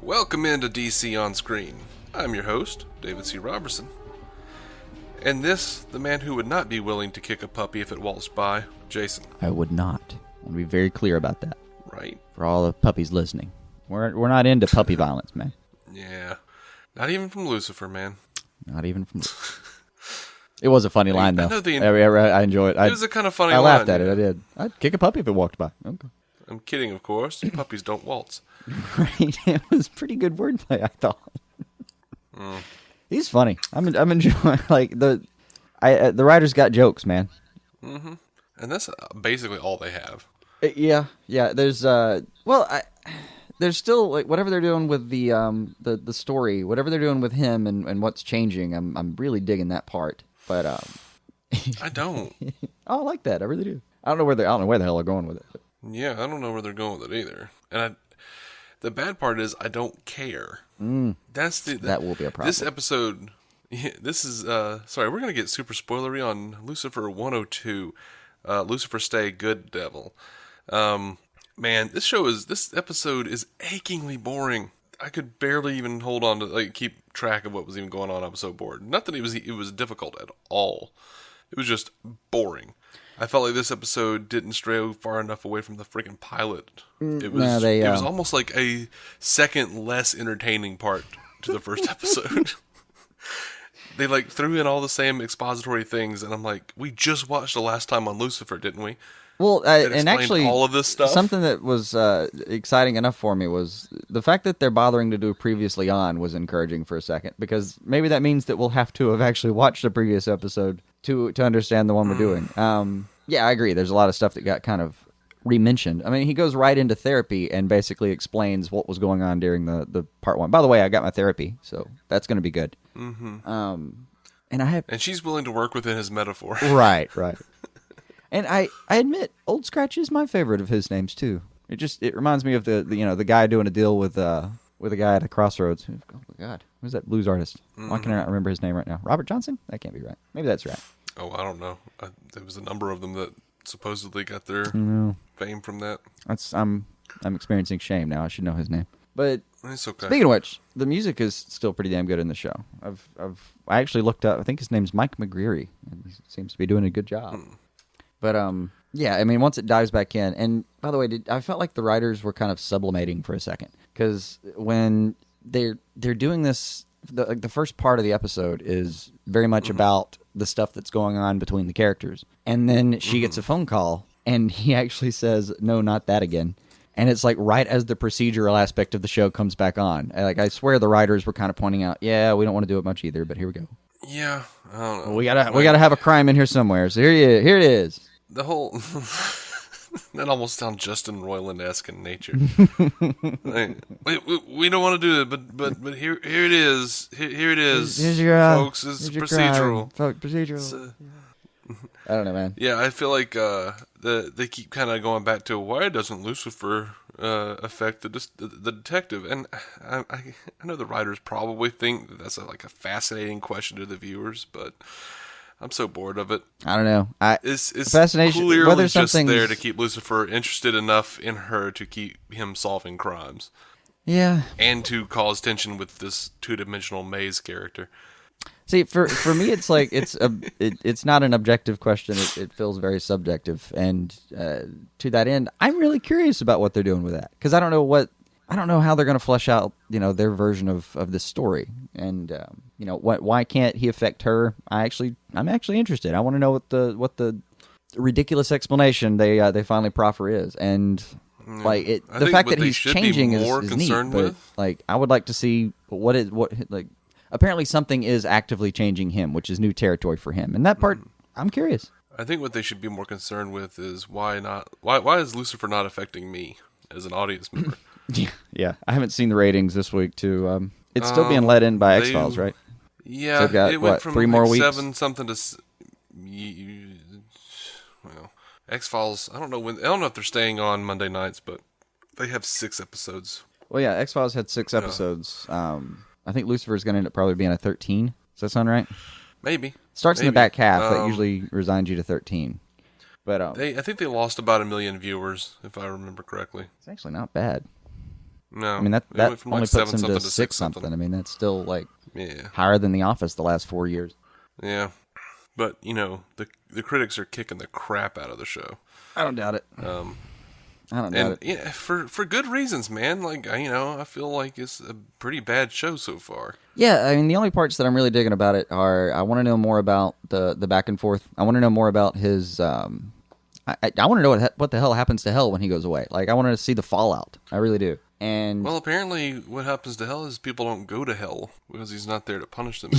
Welcome into DC On Screen. I'm your host, David C. Robertson. And this, the man who would not be willing to kick a puppy if it waltzed by, Jason. I would not. I'll be very clear about that. Right. For all the puppies listening. We're not into puppy violence, man. Yeah. Not even from Lucifer, man. Not even from... It was a funny line, though. I enjoy it. It was a kind of funny line. I laughed at yeah. it. I did. I'd kick a puppy if it walked by. Okay. I'm kidding, of course. Puppies don't waltz. Right. It was pretty good wordplay, I thought. He's funny. I'm enjoying the writers got jokes, man. Mm-hmm. And that's basically all they have. Yeah. There's there's still whatever they're doing with the story, whatever they're doing with him and what's changing. I'm really digging that part. But I don't. I like that. I really do. I don't know where the hell they're going with it. But. Yeah, I don't know where they're going with it either. And the bad part is I don't care. That will be a problem. This episode, this is sorry, we're gonna get super spoilery on Lucifer 102, Lucifer Stay Good Devil. Man, this episode is achingly boring. I could barely even hold on to keep track of what was even going on. I was so bored. Not that it was difficult at all. It was just boring. I felt like this episode didn't stray far enough away from the freaking pilot. It was almost like a second less entertaining part to the first episode. They threw in all the same expository things, and I'm like, we just watched the last time on Lucifer, didn't we? Well, and actually, all of this stuff. Something that was exciting enough for me was the fact that they're bothering to do previously on was encouraging for a second, because maybe that means that we'll have to have actually watched the previous episode to understand the one we're doing. Yeah, I agree. There's a lot of stuff that got kind of re-mentioned. I mean, he goes right into therapy and basically explains what was going on during the part one. By the way, I got my therapy, so that's going to be good. Mm-hmm. And she's willing to work within his metaphor. Right. And I admit, Old Scratch is my favorite of his names too. It reminds me of the guy doing a deal with a guy at a crossroads. Oh my God, who's that blues artist? Mm-hmm. Why can I not remember his name right now? Robert Johnson? That can't be right. Maybe that's right. Oh, I don't know. There was a number of them that supposedly got their fame from that. I'm experiencing shame now. I should know his name. But it's okay. Speaking of which, the music is still pretty damn good in the show. I actually looked up. I think his name's Mike McGreary, and he seems to be doing a good job. But yeah, I mean, once it dives back in, and by the way, I felt like the writers were kind of sublimating for a second, because when they're doing this, the first part of the episode is very much about the stuff that's going on between the characters, and then she gets a phone call, and he actually says, "No, not that again." And it's right as the procedural aspect of the show comes back on. I swear the writers were kind of pointing out, yeah, we don't want to do it much either, but here we go. Yeah, I don't know. Well, we gotta have a crime in here somewhere. So here it is. The whole that almost sounds Justin Roiland-esque in nature. we don't want to do it, but here it is. Here it is, folks. It's procedural. Procedural. I don't know, man. Yeah, I feel like they keep kind of going back to why doesn't Lucifer affect the detective? And I know the writers probably think that that's a fascinating question to the viewers, but I'm so bored of it. I don't know. It's fascination, clearly whether just there to keep Lucifer interested enough in her to keep him solving crimes. Yeah. And to cause tension with this two-dimensional maze character. See, for me, it's it's not an objective question. It feels very subjective, and to that end, I'm really curious about what they're doing with that, because I don't know how they're going to flesh out their version of this story, and why can't he affect her? I'm actually interested. I want to know what the ridiculous explanation they finally proffer is, and the fact that he's changing is neat. But I would like to see what apparently something is actively changing him, which is new territory for him, and that part I'm curious. I think what they should be more concerned with is why is Lucifer not affecting me as an audience member? Yeah, I haven't seen the ratings this week too. It's still being let in by X-Files, right? Yeah, so it went from 3 more weeks? 7 something to X-Files. I don't know if they're staying on Monday nights, but they have 6 episodes. Well, yeah, X-Files had 6 episodes. I think Lucifer's going to end up probably being a 13. Does that sound right? Maybe. Starts in the back half. That usually resigns you to 13. But I think they lost about 1 million viewers, if I remember correctly. It's actually not bad. No. I mean, that only puts him to 6 something. I mean, that's still, like, higher than The Office the last 4 years. Yeah. But, you know, the critics are kicking the crap out of the show. I don't doubt it. I don't doubt it. Yeah, for good reasons, man. Like, you know, I feel like it's a pretty bad show so far. Yeah, I mean, the only parts that I'm really digging about it are I want to know more about the back and forth. I want to know more about his. I want to know what the hell happens to Hell when he goes away. Like, I want to see the fallout. I really do. And well, apparently, what happens to Hell is people don't go to Hell because he's not there to punish them.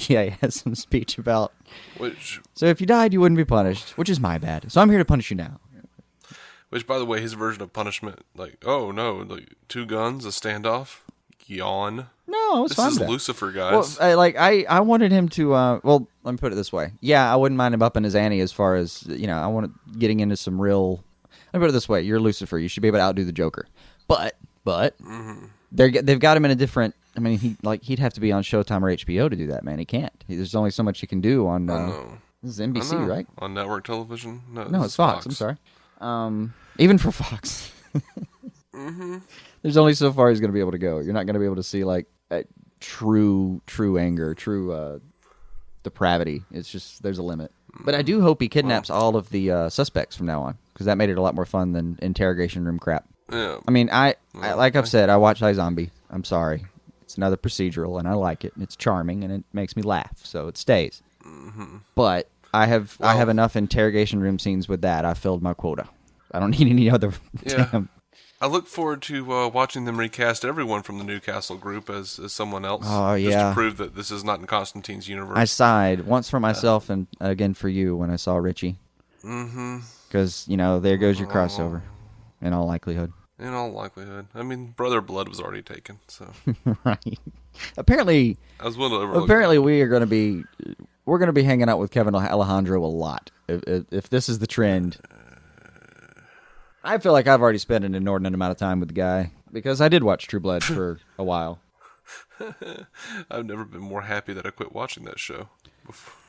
Yeah, he has some speech about. Which. So if you died, you wouldn't be punished, which is my bad. So I'm here to punish you now. Which, by the way, his version of punishment, like, oh no, like 2 guns, a standoff, yawn. No, I was fine with that. This is Lucifer, guys. Well, I wanted him to. Well, let me put it this way. Yeah, I wouldn't mind him upping his ante as far as, you know, I want getting into some real. Let me put it this way: you're Lucifer. You should be able to outdo the Joker. But they've got him in a different. I mean, he'd have to be on Showtime or HBO to do that. Man, he can't. There's only so much he can do on. This is NBC, right? On network television? No, it's Fox. I'm sorry. Even for Fox. There's only so far he's going to be able to go. You're not going to be able to see, like, true anger, true depravity. It's just, there's a limit. But I do hope he kidnaps all of the suspects from now on, because that made it a lot more fun than interrogation room crap. Yeah. I mean, like I've said, I watch iZombie. I'm sorry. It's another procedural, and I like it. And it's charming, and it makes me laugh, so it stays. But I have enough interrogation room scenes with that. I filled my quota. I don't need any other. Yeah. Damn. I look forward to watching them recast everyone from the Newcastle group as someone else. Oh, yeah. Just to prove that this is not in Constantine's universe. I sighed once for myself and again for you when I saw Richie. Because, you know, there goes your crossover, in all likelihood. In all likelihood. I mean, Brother Blood was already taken, so. Right. Apparently, I was willing to overlook apparently we're going to be hanging out with Kevin Alejandro a lot. If this is the trend. I feel like I've already spent an inordinate amount of time with the guy because I did watch True Blood for a while. I've never been more happy that I quit watching that show.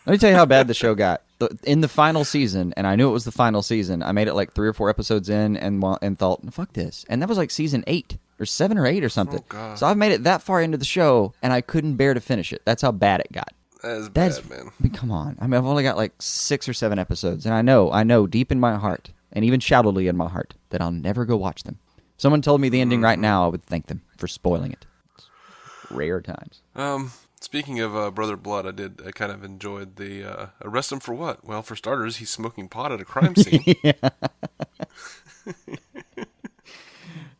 Let me tell you how bad the show got. In the final season, and I knew it was the final season, I made it like 3 or 4 episodes in and thought, fuck this. And that was like season 8 or 7 or 8 or something. Oh, God. So I've made it that far into the show, and I couldn't bear to finish it. That's how bad it got. That's bad, man. I mean, come on. I mean, I've only got like 6 or 7 episodes, and I know deep in my heart, and even shallowly in my heart, that I'll never go watch them. If someone told me the ending right now, I would thank them for spoiling it. It's rare times. Speaking of Brother Blood, I kind of enjoyed the arrest him for what? Well, for starters, he's smoking pot at a crime scene.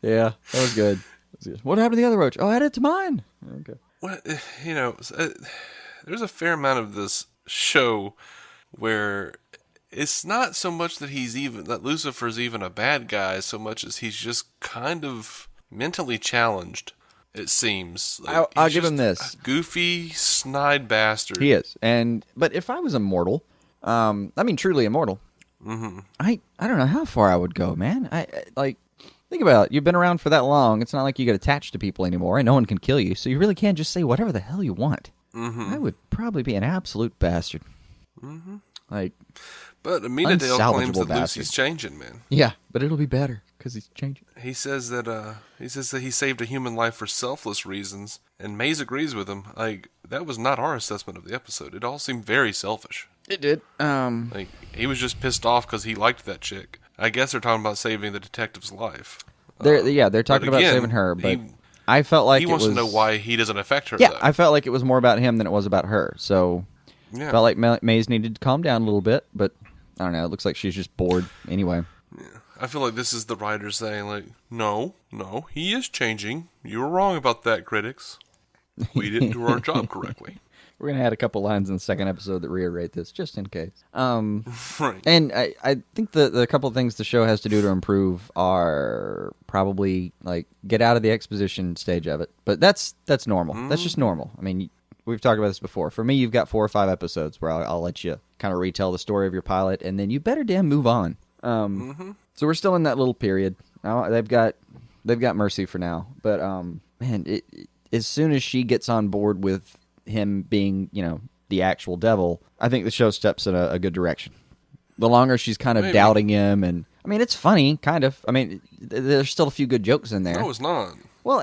Yeah, that was good. What happened to the other roach? Oh, add it to mine. Okay. Well, you know, there's a fair amount of this show where it's not so much that that Lucifer's even a bad guy, so much as he's just kind of mentally challenged. It seems. Like I'll give him this: a goofy, snide bastard. He is, but if I was immortal, I mean truly immortal, I don't know how far I would go, man. I like think about it. You've been around for that long. It's not like you get attached to people anymore, and no one can kill you. So you really can just say whatever the hell you want. I would probably be an absolute bastard. Like. But Amina Dale claims that Lucy's changing, man. Yeah, but it'll be better because he's changing. He says that he saved a human life for selfless reasons, and Maze agrees with him. Like, that was not our assessment of the episode. It all seemed very selfish. It did. Like, he was just pissed off because he liked that chick. I guess they're talking about saving the detective's life. They're talking about saving her, but I felt like he wants to know why he doesn't affect her. Yeah, though. I felt like it was more about him than it was about her. So, felt like Maze needed to calm down a little bit, but. I don't know. It looks like she's just bored anyway. Yeah. I feel like this is the writers saying, like, no, he is changing. You were wrong about that, critics. We didn't do our job correctly. We're going to add a couple lines in the second episode that reiterate this, just in case. Right. And I think the couple of things the show has to do to improve are probably, like, get out of the exposition stage of it. But that's normal. That's just normal. I mean, we've talked about this before. For me, you've got 4 or 5 episodes where I'll let you kind of retell the story of your pilot, and then you better damn move on. So we're still in that little period. Now they've got Mercy for now, but man, as soon as she gets on board with him being, you know, the actual devil, I think the show steps in a good direction. The longer she's kind of doubting him, and I mean, it's funny, kind of. I mean, there's still a few good jokes in there. No, it's not. Well,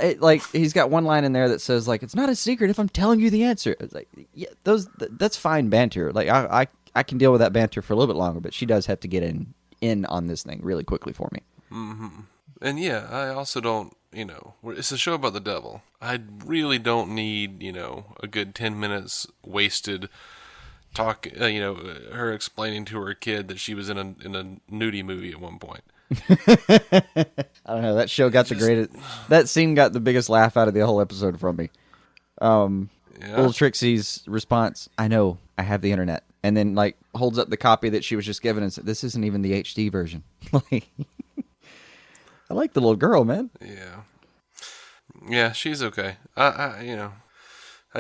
he's got one line in there that says like, "It's not a secret if I'm telling you the answer." It's like, yeah, that's fine banter. Like I can deal with that banter for a little bit longer, but she does have to get in on this thing really quickly for me. Mm-hmm. And yeah, I also don't, it's a show about the devil. I really don't need, a good 10 minutes wasted talk, her explaining to her kid that she was in a nudie movie at one point. I don't know. That show got the greatest. That scene got the biggest laugh out of the whole episode from me. Little Trixie's response, "I know, I have the internet," and then like holds up the copy that she was just given and said, "This isn't even the HD version." Like, I like the little girl, man. Yeah, she's okay. I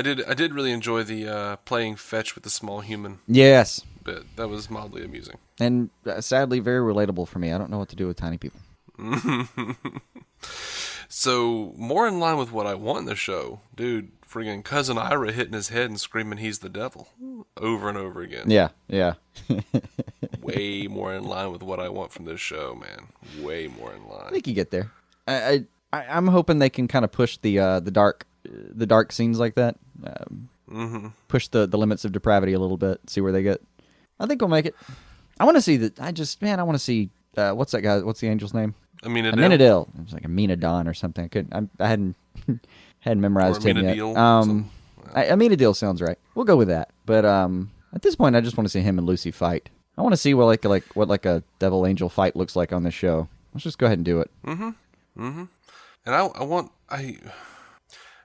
did really enjoy the playing fetch with the small human. Yes, but that was mildly amusing and sadly very relatable for me. I don't know what to do with tiny people. So more in line with what I want in the show, dude. Friggin' Cousin Ira hitting his head and screaming he's the devil over and over again. Yeah. Way more in line with what I want from this show, man. Way more in line. I think you get there. I'm hoping they can kind of push the dark scenes like that. Push the limits of depravity a little bit. See where they get. I think we'll make it. I want to see that. I want to see what's that guy? What's the angel's name? Aminadil. It was like Aminadon or something. I hadn't memorized him yet. Aminadil sounds right. We'll go with that. But at this point, I just want to see him and Lucy fight. I want to see what a devil angel fight looks like on this show. Let's just go ahead and do it. And I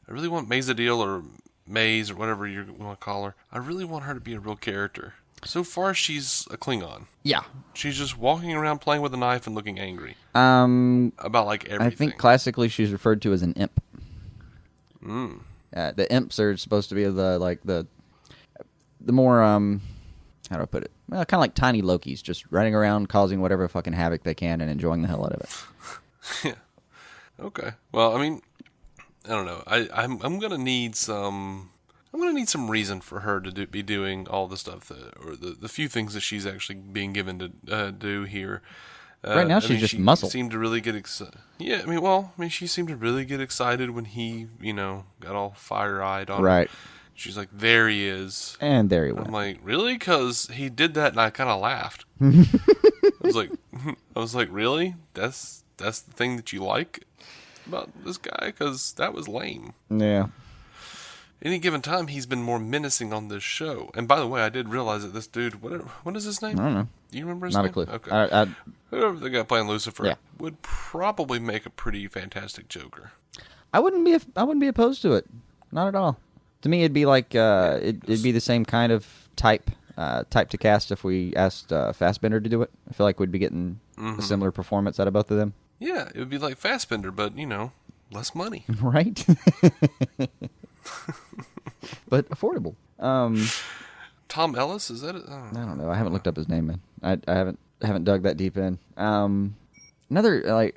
really want Mazadil or Maze or whatever you want to call her. I really want her to be a real character. So far, she's a Klingon. Yeah. She's just walking around playing with a knife and looking angry. About like everything. I think classically she's referred to as an imp. The imps are supposed to be the more how do I put it? Well, kind of like tiny Lokis, just running around causing whatever fucking havoc they can and enjoying the hell out of it. Yeah. Okay. Well, I mean, I don't know. I'm gonna need some. I'm going to need some reason for her to be doing all the stuff or the few things that she's actually being given to do here. Right now, she's just muscle. She seemed to really get excited. Yeah, she seemed to really get excited when he, got all fire-eyed on her. She's like, there he is. And there he went. I'm like, really? Because he did that and I kind of laughed. I was like, really? That's the thing that you like about this guy? Because that was lame. Yeah. Any given time, he's been more menacing on this show. And by the way, I did realize that this dude, what is his name? I don't know. Do you remember his name? Not a clue. Okay. Whoever the guy playing Lucifer Yeah. would probably make a pretty fantastic Joker. I wouldn't be opposed to it. Not at all. To me, it'd be like it'd be the same kind of type to cast if we asked Fassbender to do it. I feel like we'd be getting a similar performance out of both of them. Yeah, it would be like Fassbender, but less money. Right. But affordable. Tom Ellis, is that it? I don't know. I haven't looked up his name, man. I haven't dug that deep in. Another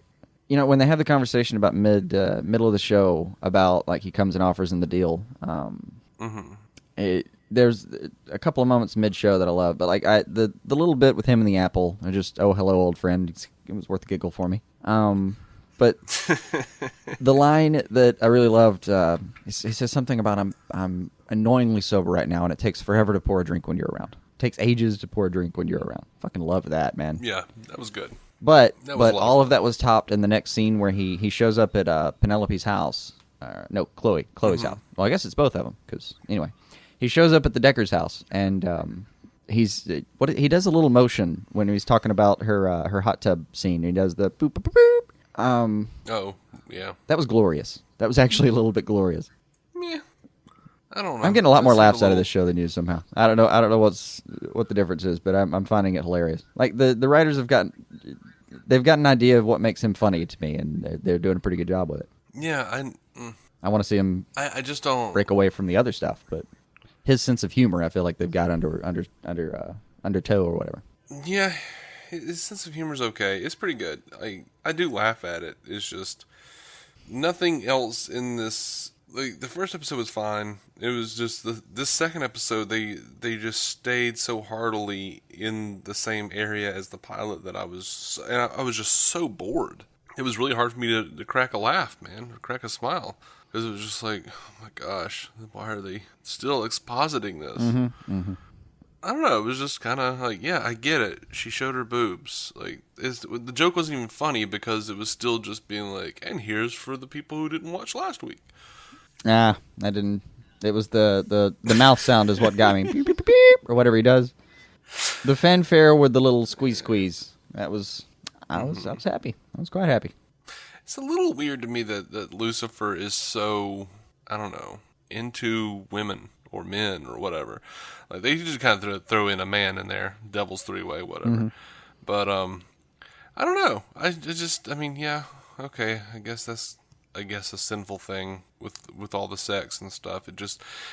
when they have the conversation about middle of the show about like he comes and offers him the deal. There's a couple of moments mid show that I love, but like the little bit with him and the apple, I just hello old friend. It was worth a giggle for me. But the line that I really loved, he says something about I'm annoyingly sober right now, and it takes forever to pour a drink when you're around. It takes ages to pour a drink when you're around. Fucking love that, man. Yeah, that was good. But all of that was topped in the next scene where he shows up at Penelope's house. Chloe's house. Well, I guess it's both of them, because anyway. He shows up at the Decker's house, and he does a little motion when he's talking about her hot tub scene. He does the boop, boop, boop, boop. Oh, yeah. That was glorious. That was actually a little bit glorious. Yeah. I don't know. I'm getting a lot more laughs out of this show than you somehow. I don't know what the difference is, but I'm finding it hilarious. Like the writers have gotten an idea of what makes him funny to me, and they're doing a pretty good job with it. Yeah, I want to see him. I just don't break away from the other stuff, but his sense of humor, I feel like they've got under toe or whatever. Yeah. His sense of humor is okay. It's pretty good. I do laugh at it. It's just nothing else in this. Like the first episode was fine. It was just this second episode. They just stayed so heartily in the same area as the pilot that I was just so bored. it was really hard for me to crack a laugh, man, or crack a smile. Because it was just like, oh my gosh, why are they still expositing this? I don't know, it was just kind of like, yeah, I get it. She showed her boobs. Like, the joke wasn't even funny because it was still just being like, and here's for the people who didn't watch last week. I didn't. It was the mouth sound is what got me. Beep, beep, beep, beep, or whatever he does. The fanfare with the little squeeze. I was happy. I was quite happy. It's a little weird to me that Lucifer is so, I don't know, into women or men or whatever. Like, they just kind of throw in a man in there, devil's three-way, whatever. But, I don't know. I mean, yeah, okay, I guess that's a sinful thing with all the sex and stuff.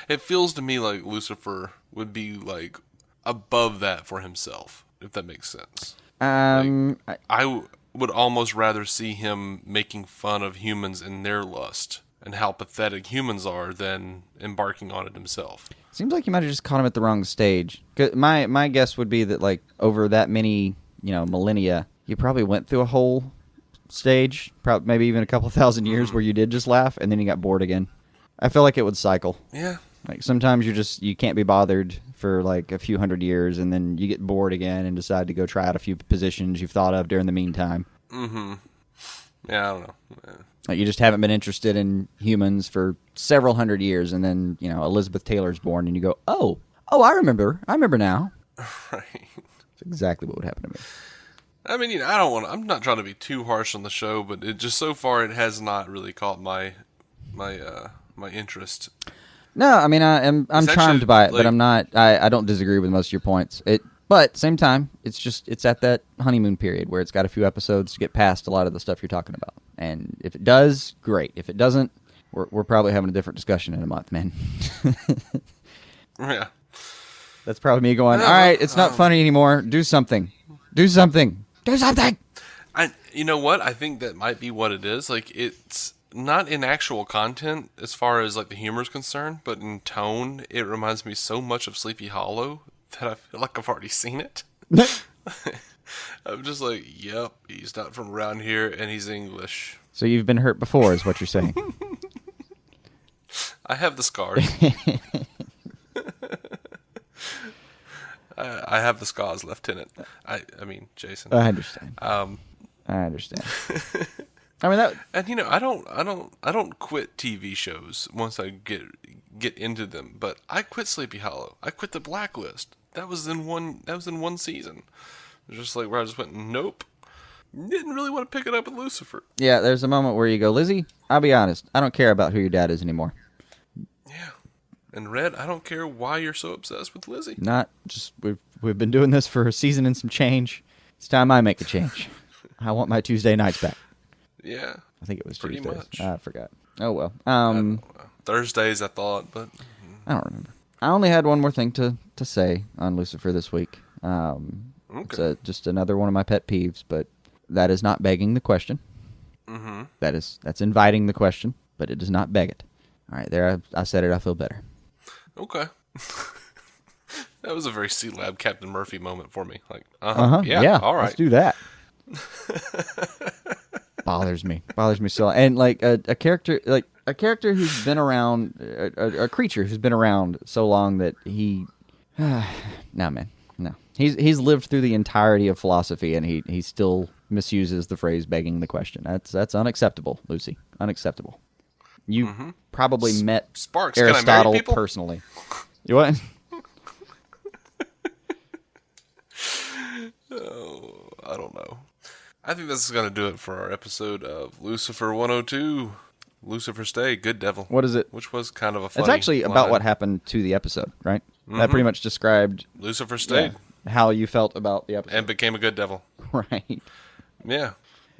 It feels to me like Lucifer would be, like, above that for himself, if that makes sense. I would almost rather see him making fun of humans in their lust and how pathetic humans are than embarking on it himself. Seems like you might have just caught him at the wrong stage. 'Cause my guess would be that, like, over that many, millennia, you probably went through a whole stage, maybe even a couple thousand years where you did just laugh and then you got bored again. I feel like it would cycle. Yeah. Like, sometimes you can't be bothered for like a few hundred years, and then you get bored again and decide to go try out a few positions you've thought of during the meantime. Yeah, I don't know. Yeah. Like, you just haven't been interested in humans for several hundred years, and then, Elizabeth Taylor's born, and you go, oh, I remember now. Right. That's exactly what would happen to me. I mean, I'm not trying to be too harsh on the show, but it just, so far, it has not really caught my interest. No, I mean, I'm charmed by it, but I'm not. I don't disagree with most of your points. But same time, it's at that honeymoon period where it's got a few episodes to get past a lot of the stuff you're talking about. And if it does, great. If it doesn't, we're probably having a different discussion in a month, man. Yeah, that's probably me going, all right, it's not funny anymore. Do something. Do something. Do something. You know what? I think that might be what it is. Like, it's not in actual content as far as like the humor is concerned, but in tone, it reminds me so much of Sleepy Hollow that I feel like I've already seen it. I'm just like, yep, he's not from around here and he's English. So you've been hurt before, is what you're saying. I have the scars. I have the scars, Lieutenant. I mean, Jason. I understand. I understand. I mean that, and I don't quit TV shows once I get into them. But I quit Sleepy Hollow. I quit The Blacklist. That was in one season. It was just like where I just went, nope. Didn't really want to pick it up with Lucifer. Yeah, there's a moment where you go, Lizzie, I'll be honest, I don't care about who your dad is anymore. Yeah. And Red, I don't care why you're so obsessed with Lizzie. Not just we've been doing this for a season and some change. It's time I make a change. I want my Tuesday nights back. Yeah. I think it was pretty Tuesdays. much. I forgot. Oh well. Thursdays I thought, but I don't remember. I only had one more thing to say on Lucifer this week. Okay. It's just another one of my pet peeves, but that is not begging the question. Mm-hmm. That's inviting the question, but it does not beg it. All right, there I said it. I feel better. Okay. That was a very C-Lab Captain Murphy moment for me. Like, yeah, all right, let's do that. Bothers me so. And like a character who's been around, a creature who's been around so long that he, no man, no. He's lived through the entirety of philosophy, and he still misuses the phrase "begging the question." That's unacceptable, Lucy. Unacceptable. You probably met Sparks, Aristotle can I marry people? Personally. You what? Oh, I don't know. I think this is going to do it for our episode of Lucifer 102. Lucifer Stay, Good Devil. What is it? Which was kind of a funny It's actually line. about what happened to the episode, right? That pretty much described Lucifer stayed. How you felt about the episode. And became a good devil. Right. Yeah.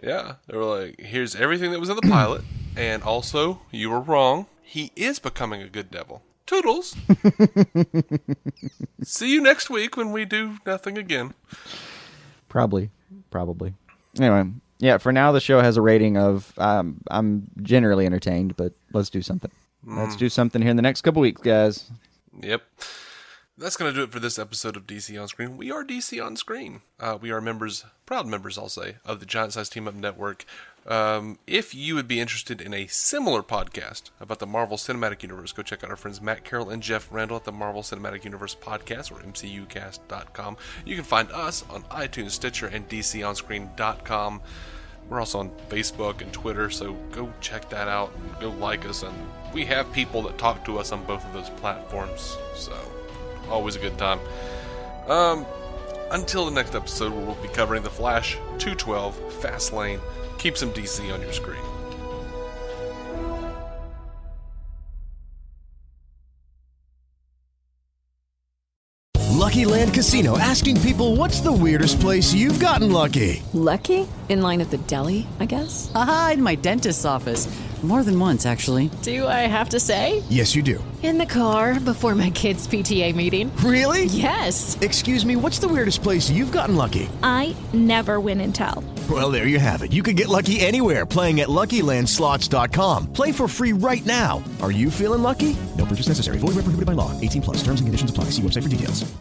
Yeah. They were like, here's everything that was in the pilot, and also, you were wrong. He is becoming a good devil. Toodles. See you next week when we do nothing again. Probably. Anyway, yeah, for now the show has a rating of, I'm generally entertained, but let's do something. Let's do something here in the next couple weeks, guys. Yep. That's going to do it for this episode of DC On Screen. We are DC On Screen. We are proud members, I'll say, of the Giant Size Team Up Network. If you would be interested in a similar podcast about the Marvel Cinematic Universe, go check out our friends Matt Carroll and Jeff Randall at the Marvel Cinematic Universe Podcast, or MCUcast.com. You can find us on iTunes, Stitcher, and DCOnscreen.com. We're also on Facebook and Twitter, so go check that out and go like us. And we have people that talk to us on both of those platforms, so always a good time. Until the next episode, where we'll be covering The Flash, 212, Fastlane. Keep some DC on your screen. Lucky Land Casino, asking people, what's the weirdest place you've gotten lucky? Lucky? In line at the deli, I guess? Aha, in my dentist's office. More than once, actually. Do I have to say? Yes, you do. In the car, before my kids' PTA meeting. Really? Yes. Excuse me, what's the weirdest place you've gotten lucky? I never win and tell. Well, there you have it. You can get lucky anywhere, playing at LuckyLandSlots.com. Play for free right now. Are you feeling lucky? No purchase necessary. Void where prohibited by law. 18+. Terms and conditions apply. See website for details.